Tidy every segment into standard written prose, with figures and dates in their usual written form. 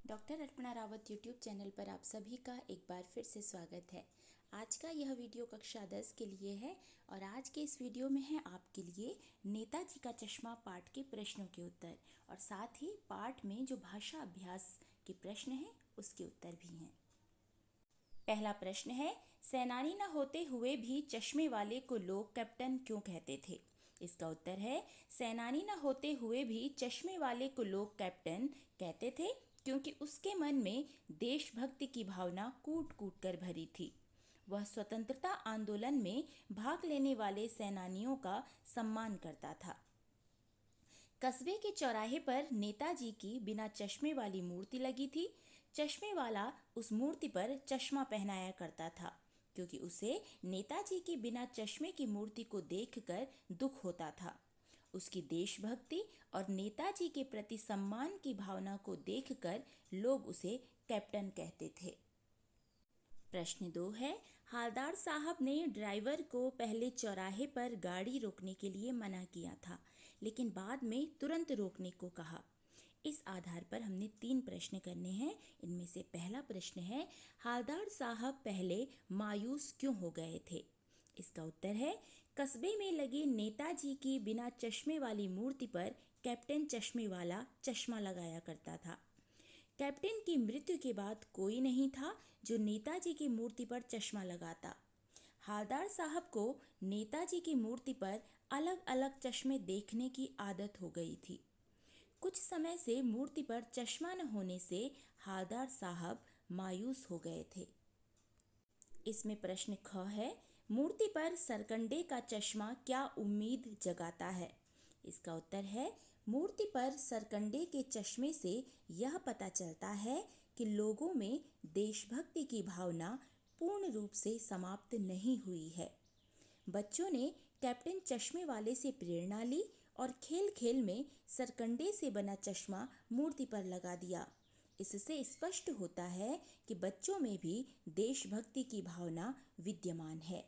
Doctor Arpana Rawat YouTube channel पर आप सभी का एक बार फिर से स्वागत है। आज का यह वीडियो कक्षा 10 के लिए है और आज के इस वीडियो में है आपके लिए नेताजी का चश्मा पाठ के प्रश्नों के उत्तर और साथ ही पाठ में जो भाषा अभ्यास के प्रश्न हैं उसके उत्तर भी हैं। पहला प्रश्न है, सेनानी न होते हुए भी चश्मे वाले को लोग कैप्टन क्यों कहते थे? इसका उत्तर है, सेनानी न होते हुए भी चश्मे वाले को लोग कैप्टन कहते थे क्योंकि उसके मन में देशभक्ति की भावना कूट कूट कर भरी थी। वह स्वतंत्रता आंदोलन में भाग लेने वाले सेनानियों का सम्मान करता था। कस्बे के चौराहे पर नेताजी की बिना चश्मे वाली मूर्ति लगी थी। चश्मे वाला उस मूर्ति पर चश्मा पहनाया करता था क्योंकि उसे नेताजी की बिना चश्मे की मूर्ति को देखकर दुख होता था। उसकी देशभक्ति और नेताजी के प्रति सम्मान की भावना को देखकर लोग उसे कैप्टन कहते थे। प्रश्न 2 है, हालदार साहब ने ड्राइवर को पहले चौराहे पर गाड़ी रोकने के लिए मना किया था, लेकिन बाद में तुरंत रोकने को कहा। इस आधार पर हमने 3 प्रश्न करने हैं। इनमें से पहला प्रश्न है, हालदार साहब पहले मायूस क्यों हो गए थे? इसका उत्तर है, कस्बे में लगे नेताजी की बिना चश्मे वाली मूर्ति पर कैप्टन चश्मे वाला चश्मा लगाया करता था। कैप्टन की मृत्यु के बाद कोई नहीं था जो नेताजी की मूर्ति पर चश्मा लगाता। हालदार साहब को नेताजी की मूर्ति पर अलग अलग चश्मे देखने की आदत हो गई थी। कुछ समय से मूर्ति पर चश्मा न होने से हालदार साहब मायूस हो गए थे। इसमें प्रश्न ख है, मूर्ति पर सरकंडे का चश्मा क्या उम्मीद जगाता है? इसका उत्तर है, मूर्ति पर सरकंडे के चश्मे से यह पता चलता है कि लोगों में देशभक्ति की भावना पूर्ण रूप से समाप्त नहीं हुई है। बच्चों ने कैप्टन चश्मे वाले से प्रेरणा ली और खेल खेल में सरकंडे से बना चश्मा मूर्ति पर लगा दिया। इससे स्पष्ट होता है कि बच्चों में भी देशभक्ति की भावना विद्यमान है।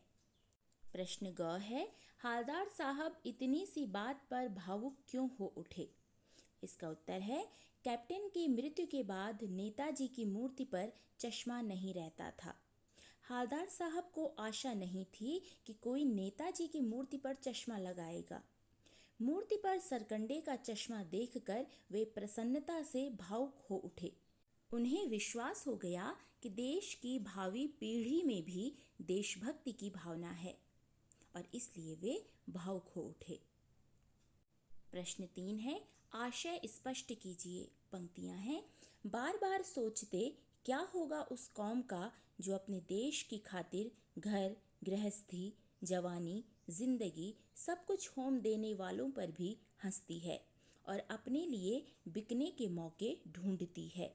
प्रश्न ग है, हालदार साहब इतनी सी बात पर भावुक क्यों हो उठे? इसका उत्तर है, कैप्टन की मृत्यु के बाद नेताजी की मूर्ति पर चश्मा नहीं रहता था। हालदार साहब को आशा नहीं थी कि कोई नेताजी की मूर्ति पर चश्मा लगाएगा। मूर्ति पर सरकंडे का चश्मा देखकर वे प्रसन्नता से भावुक हो उठे। उन्हें विश्वास हो गया कि देश की भावी पीढ़ी में भी देशभक्ति की भावना है और इसलिए वे भावुक हो उठे। प्रश्न 3 है, आशय स्पष्ट कीजिए। पंक्तियां हैं, बार बार सोचते क्या होगा उस कौम का जो अपने देश की खातिर घर, गृहस्थी, जवानी, जिंदगी सब कुछ होम देने वालों पर भी हंसती है और अपने लिए बिकने के मौके ढूंढती है।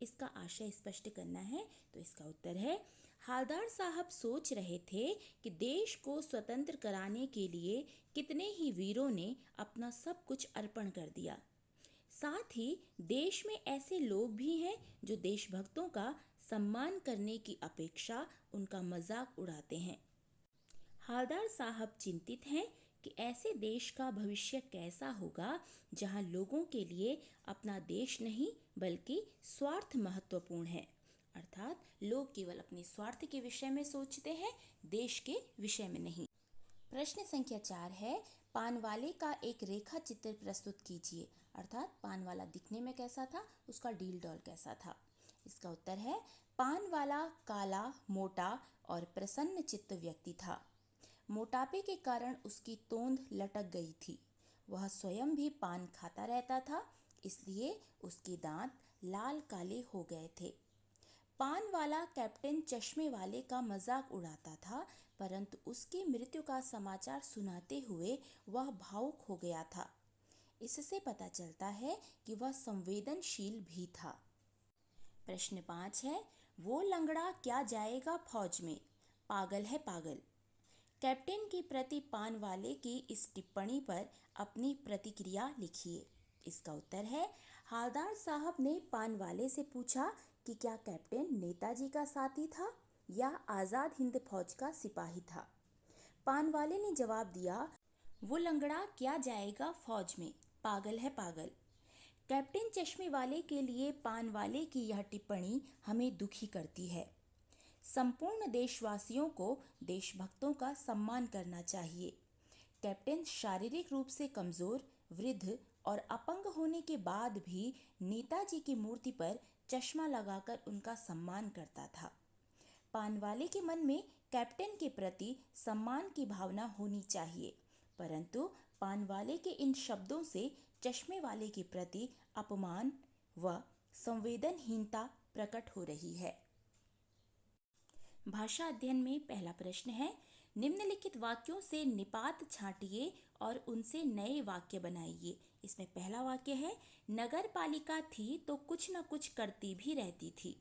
इसका आशय स्पष्ट करना है तो इसका उत्तर है, हालदार साहब सोच रहे थे कि देश को स्वतंत्र कराने के लिए कितने ही वीरों ने अपना सब कुछ अर्पण कर दिया। साथ ही देश में ऐसे लोग भी हैं जो देशभक्तों का सम्मान करने की अपेक्षा उनका मजाक उड़ाते हैं। हालदार साहब चिंतित हैं कि ऐसे देश का भविष्य कैसा होगा जहां लोगों के लिए अपना देश नहीं बल्कि स्वार्थ महत्वपूर्ण है, अर्थात लोग केवल अपने स्वार्थ के विषय में सोचते हैं, देश के विषय में नहीं। प्रश्न संख्या 4 है, पान वाले का एक रेखा चित्र प्रस्तुत कीजिए, अर्थात पान वाला दिखने में कैसा था, उसका डील डॉल कैसा था। इसका उत्तर है, पान वाला काला, मोटा और प्रसन्न चित्त व्यक्ति था। मोटापे के कारण उसकी तोंद लटक गई थी। वह स्वयं भी पान खाता रहता था, इसलिए उसके दांत लाल काले हो गए थे। पान वाला कैप्टन चश्मे वाले का मजाक उड़ाता था, परंतु उसकी मृत्यु का समाचार सुनाते हुए वह भावुक हो गया था। इससे पता चलता है कि वह संवेदनशील भी था। प्रश्न 5 है, वो लंगड़ा क्या जाएगा फौज में? पागल है पागल। कैप्टन के प्रति पान वाले की इस टिप्पणी पर अपनी प्रतिक्रिया लिखिए। इसका उत्तर है, हालदार साहब ने पान वाले से पूछा कि क्या कैप्टन नेताजी का साथी था या आज़ाद हिंद फौज का सिपाही था। पान वाले ने जवाब दिया, वो लंगड़ा क्या जाएगा फौज में, पागल है पागल। कैप्टन चश्मे वाले के लिए पान वाले की यह टिप्पणी हमें दुखी करती है। संपूर्ण देशवासियों को देशभक्तों का सम्मान करना चाहिए। कैप्टन शारीरिक रूप से कमजोर, वृद्ध और अपंग होने के बाद भी नेताजी की मूर्ति पर चश्मा लगाकर उनका सम्मान करता था। पानवाले के मन में कैप्टन के प्रति सम्मान की भावना होनी चाहिए, परंतु पानवाले के इन शब्दों से चश्मे वाले के प्रति अपमान व संवेदनहीनता प्रकट हो रही है। भाषा अध्ययन में पहला प्रश्न है, निम्नलिखित वाक्यों से निपात छांटिए और उनसे नए वाक्य बनाइए। इसमें पहला वाक्य है, नगर पालिका थी तो कुछ न कुछ करती भी रहती थी।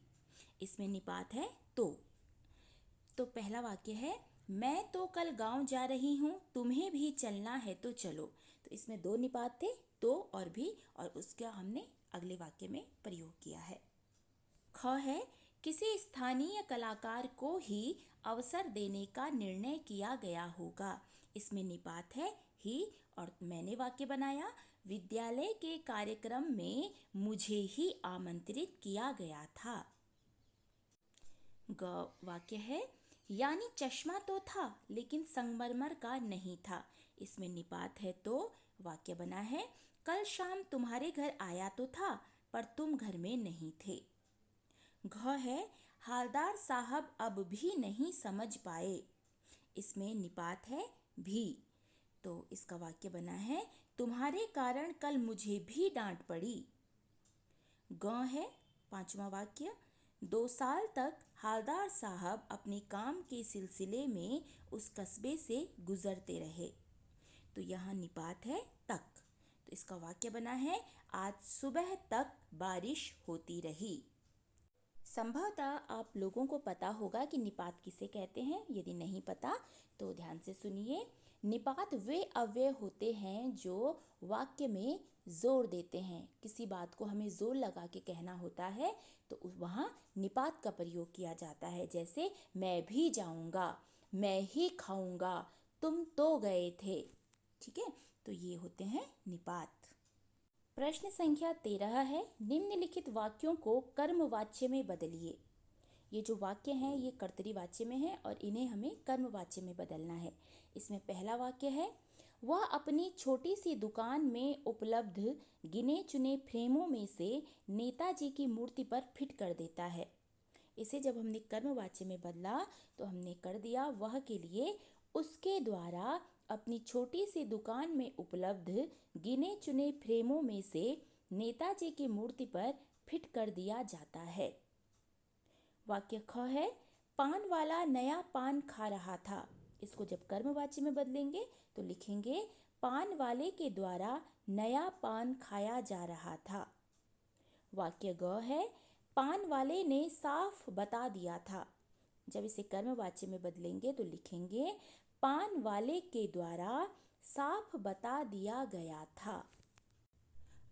इसमें निपात है तो पहला वाक्य है, मैं तो कल गांव जा रही हूँ, तुम्हें भी चलना है तो चलो। तो इसमें दो निपात थे, तो और भी, और उसका हमने अगले वाक्य में प्रयोग किया है। ख है, किसी स्थानीय कलाकार को ही अवसर देने का निर्णय किया गया होगा। इसमें निपात है ही, और मैंने वाक्य बनाया, विद्यालय के कार्यक्रम में मुझे ही आमंत्रित किया गया था। ग वाक्य है, यानी चश्मा तो था लेकिन संगमरमर का नहीं था। इसमें निपात है तो वाक्य बना है, कल शाम तुम्हारे घर आया तो था पर तुम घर में नहीं थे। घ है, हालदार साहब अब भी नहीं समझ पाए। इसमें निपात है भी, तो इसका वाक्य बना है, तुम्हारे कारण कल मुझे भी डांट पड़ी। ग है पांचवा वाक्य, 2 साल तक हालदार साहब अपने काम के सिलसिले में उस कस्बे से गुजरते रहे। तो यहाँ निपात है तक, तो इसका वाक्य बना है, आज सुबह तक बारिश होती रही। संभवतः आप लोगों को पता होगा कि निपात किसे कहते हैं। यदि नहीं पता तो ध्यान से सुनिए। निपात वे अव्यय होते हैं जो वाक्य में जोर देते हैं। किसी बात को हमें जोर लगा के कहना होता है तो वहाँ निपात का प्रयोग किया जाता है। जैसे मैं भी जाऊँगा, मैं ही खाऊँगा, तुम तो गए थे। ठीक है, तो ये होते हैं निपात। प्रश्न संख्या 13 है, निम्नलिखित वाक्यों को कर्मवाच्य में बदलिए। ये जो वाक्य हैं ये कर्तरी वाच्य में है और इन्हें हमें कर्मवाच्य में बदलना है। इसमें पहला वाक्य है, वह अपनी छोटी सी दुकान में उपलब्ध गिने चुने फ्रेमों में से नेताजी की मूर्ति पर फिट कर देता है। इसे जब हमने कर्मवाच्य में बदला तो हमने कर दिया वह के लिए उसके द्वारा अपनी छोटी सी दुकान में उपलब्ध गिने चुने फ्रेमों में से नेताजी की मूर्ति पर फिट कर दिया जाता है। वाक्य ख है, पान वाला नया पान खा रहा था। इसको जब कर्मवाच्य में बदलेंगे तो लिखेंगे, पान वाले के द्वारा नया पान खाया जा रहा था। वाक्य ग है, पान वाले ने साफ बता दिया था। जब इसे कर्मवाच्य में बदलेंगे तो लिखेंगे, पान वाले के द्वारा साफ बता दिया गया था।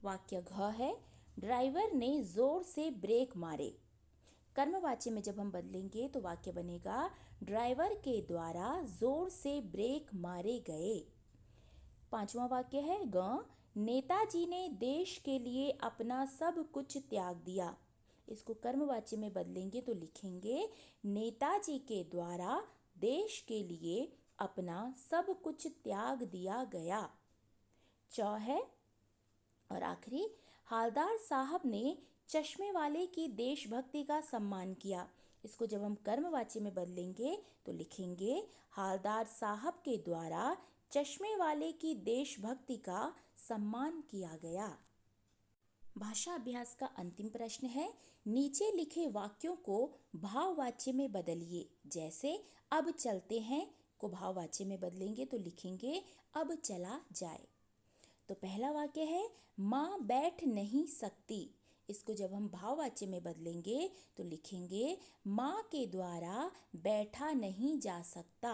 वाक्य घ है, ड्राइवर ने जोर से ब्रेक मारे। कर्मवाच्य में जब हम बदलेंगे तो वाक्य बनेगा, ड्राइवर के द्वारा जोर से ब्रेक मारे गए। पांचवा वाक्य है ग, नेताजी ने देश के लिए अपना सब कुछ त्याग दिया। इसको कर्मवाच्य में बदलेंगे तो लिखेंगे, नेताजी के द्वारा देश के लिए अपना सब कुछ त्याग दिया गया। च है और आखिरी, हालदार साहब ने चश्मे वाले की देशभक्ति का सम्मान किया। इसको जब हम कर्मवाच्य में बदलेंगे तो लिखेंगे, हालदार साहब के द्वारा चश्मे वाले की देशभक्ति का सम्मान किया गया। भाषा अभ्यास का अंतिम प्रश्न है, नीचे लिखे वाक्यों को भाववाच्य में बदलिए। जैसे अब चलते हैं को भाववाच्य में बदलेंगे तो लिखेंगे, अब चला जाए। तो पहला वाक्य है, माँ बैठ नहीं सकती। इसको जब हम भाववाच्य में बदलेंगे तो लिखेंगे, माँ के द्वारा बैठा नहीं जा सकता।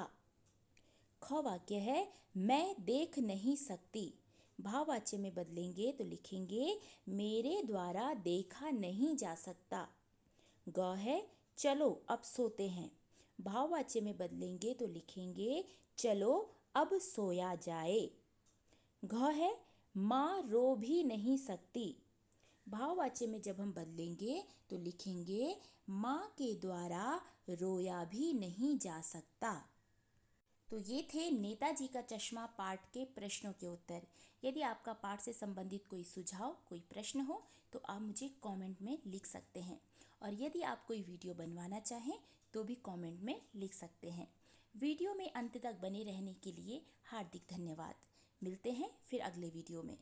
ख वाक्य है, मैं देख नहीं सकती। भाववाच्य में बदलेंगे तो लिखेंगे, मेरे द्वारा देखा नहीं जा सकता। ग है, चलो अब सोते हैं। भाववाच्य में बदलेंगे तो लिखेंगे, चलो अब सोया जाए। घ है, माँ रो भी नहीं सकती। भाववाच्य में जब हम बदलेंगे तो लिखेंगे माँ के द्वारा रोया भी नहीं जा सकता। तो ये थे नेताजी का चश्मा पाठ के प्रश्नों के उत्तर। यदि आपका पाठ से संबंधित कोई सुझाव, कोई प्रश्न हो तो आप मुझे कमेंट में लिख सकते हैं। और यदि आप कोई वीडियो बनवाना चाहें तो भी कमेंट में लिख सकते हैं। वीडियो में अंत तक बने रहने के लिए हार्दिक धन्यवाद। मिलते हैं फिर अगले वीडियो में।